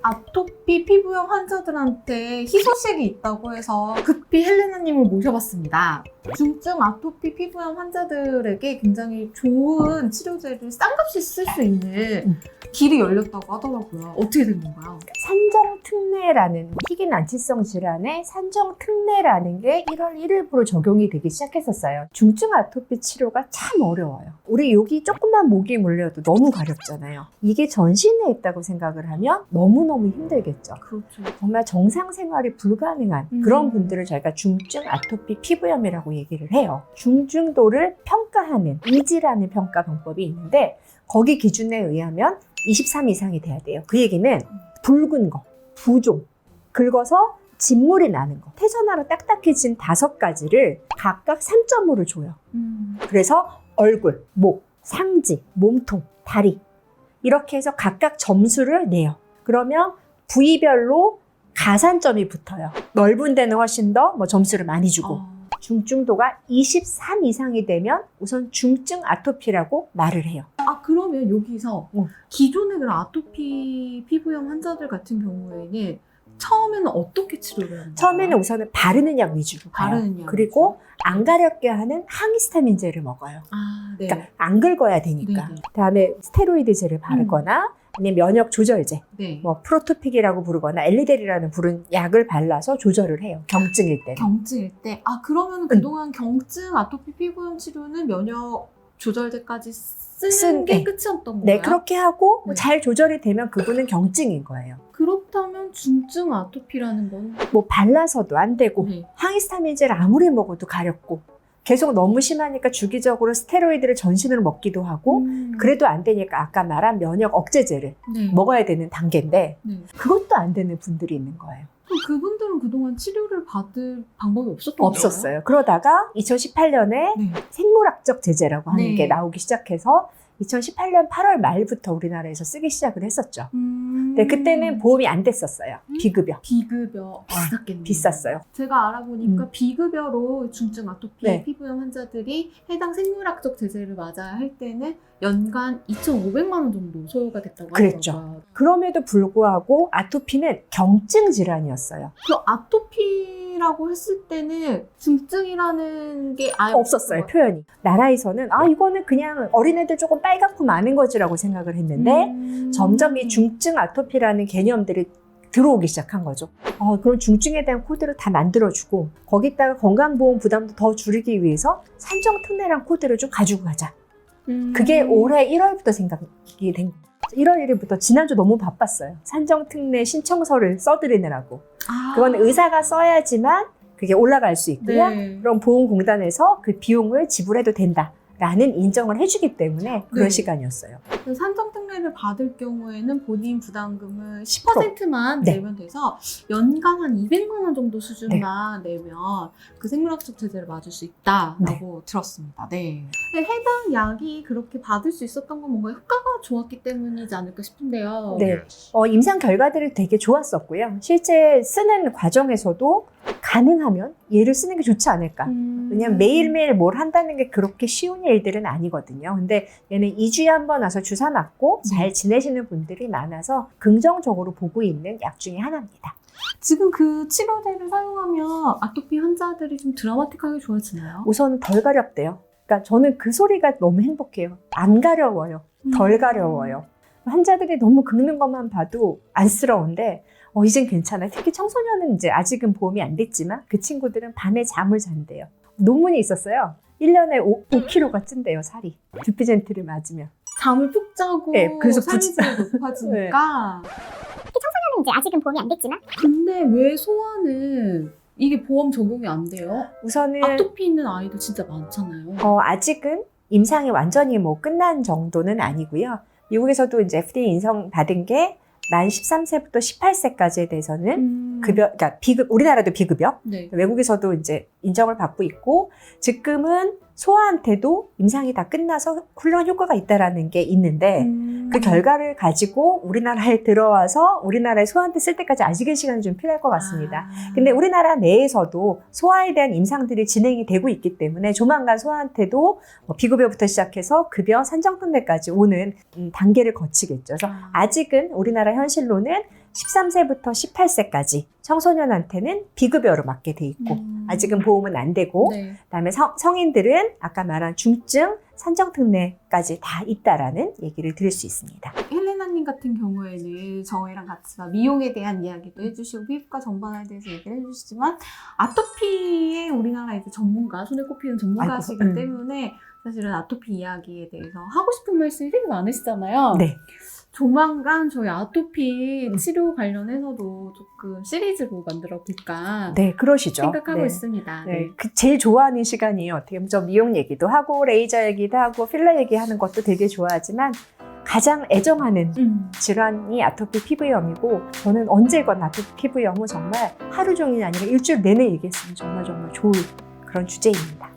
아토피 피부염 환자들한테 희소식이 있다고 해서 급히 헬레나님을 모셔봤습니다. 중증 아토피 피부염 환자들에게 굉장히 좋은 치료제를 싼값에 쓸 수 있는 길이 열렸다고 하더라고요. 어떻게 된 건가요? 산정특례라는 희귀 난치성 질환의 산정특례라는 게 1월 1일부로 적용이 되기 시작했었어요. 중증 아토피 치료가 참 어려워요. 우리 여기 조금만 모기 물려도 너무 가렵잖아요. 이게 전신에 있다고 생각을 하면 너무너무 힘들겠죠. 그렇죠. 정말 정상 생활이 불가능한 그런 분들을 저희가 중증 아토피 피부염이라고 얘기를 해요. 중증도를 평가하는 이지라는 평가 방법이 있는데 거기 기준에 의하면 23 이상이 돼야 돼요. 그 얘기는 붉은 거, 부종, 긁어서 진물이 나는 거, 태전화로 딱딱해진 5가지를 각각 3점으로 줘요. 그래서 얼굴, 목, 상지, 몸통, 다리 이렇게 해서 각각 점수를 내요. 그러면 부위별로 가산점이 붙어요. 넓은 데는 훨씬 더 점수를 많이 주고 중증도가 23 이상이 되면 우선 중증 아토피라고 말을 해요. 그러면 여기서 기존의 그런 아토피 피부염 환자들 같은 경우에는 처음에는 어떻게 치료를 하나요? 처음에는 우선은 바르는 약 위주로 가요. 바르는 약 그리고 안 가렵게 하는 항히스타민제를 먹어요. 네. 그러니까 안 긁어야 되니까. 네. 그다음에 스테로이드제를 바르거나 아니면 면역 조절제, 네. 프로토픽이라고 부르거나 엘리델이라는 부른 약을 발라서 조절을 해요. 경증일 때는. 경증일 때? 그러면 그동안 경증 아토피 피부염 치료는 면역 조절제까지 쓰는 게 끝이었던 거예요? 네, 그렇게 하고 네. 잘 조절이 되면 그분은 경증인 거예요. 그렇다면 중증 아토피라는 건? 발라서도 안 되고 네. 항히스타민제를 아무리 먹어도 가렵고 계속 너무 심하니까 주기적으로 스테로이드를 전신으로 먹기도 하고 그래도 안 되니까 아까 말한 면역 억제제를 네. 먹어야 되는 단계인데 네. 그것도 안 되는 분들이 있는 거예요. 그럼 그분들은 그동안 치료를 받을 방법이 없었던 거예요? 없었어요. 그러다가 2018년에 네. 생물학적 제재라고 하는 네. 게 나오기 시작해서 2018년 8월 말부터 우리나라에서 쓰기 시작을 했었죠. 근데 그때는 보험이 안 됐었어요. 비급여. 비급여 비쌌겠네요. 비쌌어요. 제가 알아보니까 비급여로 중증 아토피 네. 피부염 환자들이 해당 생물학적 제재를 맞아야 할 때는 연간 2,500만 원 정도 소요가 됐다고 그랬죠. 하더라고요. 그럼에도 불구하고 아토피는 경증 질환이었어요. 그 아토피라고 했을 때는 중증이라는 게 아예 없었어요, 표현이. 나라에서는 이거는 그냥 어린애들 조금 빨갛고 많은 거지라고 생각을 했는데 점점 이 중증 아토피라는 개념들이 들어오기 시작한 거죠. 그런 중증에 대한 코드를 다 만들어주고 거기다가 건강보험 부담도 더 줄이기 위해서 산정특례란 코드를 좀 가지고 가자. 그게 올해 1월부터 생각이 된 거예요. 1월 1일부터 지난주 너무 바빴어요. 산정특례 신청서를 써드리느라고. 그건 의사가 써야지만 그게 올라갈 수 있고요. 네. 그럼 보험공단에서 그 비용을 지불해도 된다라는 인정을 해주기 때문에 그런 네. 시간이었어요. 산정특례를 받을 경우에는 본인 부담금을 10%만 네. 내면 돼서 연간 한 200만 원 정도 수준만 내면 그 생물학적 제재를 맞을 수 있다라고 들었습니다. 네. 근데 해당 약이 그렇게 받을 수 있었던 건 뭔가 효과가 좋았기 때문이지 않을까 싶은데요. 네. 임상 결과들이 되게 좋았었고요. 실제 쓰는 과정에서도 가능하면 얘를 쓰는 게 좋지 않을까. 왜냐면 매일매일 뭘 한다는 게 그렇게 쉬운 일들은 아니거든요. 근데 얘는 2주에 한 번 와서 주사 맞고 잘 지내시는 분들이 많아서 긍정적으로 보고 있는 약 중에 하나입니다. 지금 그 치료제를 사용하면 아토피 환자들이 좀 드라마틱하게 좋아지나요? 우선 덜 가렵대요. 그러니까 저는 그 소리가 너무 행복해요. 안 가려워요. 덜 가려워요. 환자들이 너무 긁는 것만 봐도 안쓰러운데 이젠 괜찮아요. 특히 청소년은 이제 아직은 보험이 안 됐지만 그 친구들은 밤에 잠을 잔대요. 논문이 있었어요. 1년에 5kg가 찐대요, 살이. 두피젠트를 맞으면. 잠을 푹 자고 네, 그래서 살리지가 높아지니까. 특히 청소년은 이제 아직은 보험이 안 됐지만 근데 왜 소아는 이게 보험 적용이 안 돼요? 우선은 아토피 있는 아이도 진짜 많잖아요. 아직은 임상이 완전히 끝난 정도는 아니고요. 미국에서도 이제 FDA 인정받은 게 만 13세부터 18세까지에 대해서는 그러니까 우리나라도 비급여, 네. 외국에서도 이제 인정을 받고 있고, 지금은 소아한테도 임상이 다 끝나서 훌륭한 효과가 있다라는 게 있는데, 그 결과를 가지고 우리나라에 들어와서 우리나라에 소아한테 쓸 때까지 아직은 시간이 좀 필요할 것 같습니다. 근데 우리나라 내에서도 소아에 대한 임상들이 진행이 되고 있기 때문에 조만간 소아한테도 비급여부터 시작해서 급여 산정특례까지 오는 단계를 거치겠죠. 그래서 아직은 우리나라 현실로는 13세부터 18세까지 청소년한테는 비급여로 맞게 돼 있고 아직은 보험은 안 되고 네. 그다음에 성인들은 아까 말한 중증, 산정특례까지 다 있다라는 얘기를 드릴 수 있습니다. 헬레나님 같은 경우에는 저희랑 같이 막 미용에 대한 이야기도 해주시고 피부과 전반에 대해서 얘기를 해주시지만 아토피의 우리나라 이제 전문가, 손에 꼽히는 전문가시기 아이고, 때문에 사실은 아토피 이야기에 대해서 하고 싶은 말씀이 되게 많으시잖아요. 네. 조만간 저희 아토피 치료 관련해서도 조금 시리즈로 만들어 볼까 네, 그러시죠. 생각하고 네. 있습니다. 네, 네. 그 제일 좋아하는 시간이에요. 어떻게 보면 저 미용 얘기도 하고 레이저 얘기도 하고 필러 얘기하는 것도 되게 좋아하지만 가장 애정하는 질환이 아토피 피부염이고 저는 언제건 아토피 피부염은 정말 하루 종일이 아니라 일주일 내내 얘기했으면 정말 좋을 그런 주제입니다.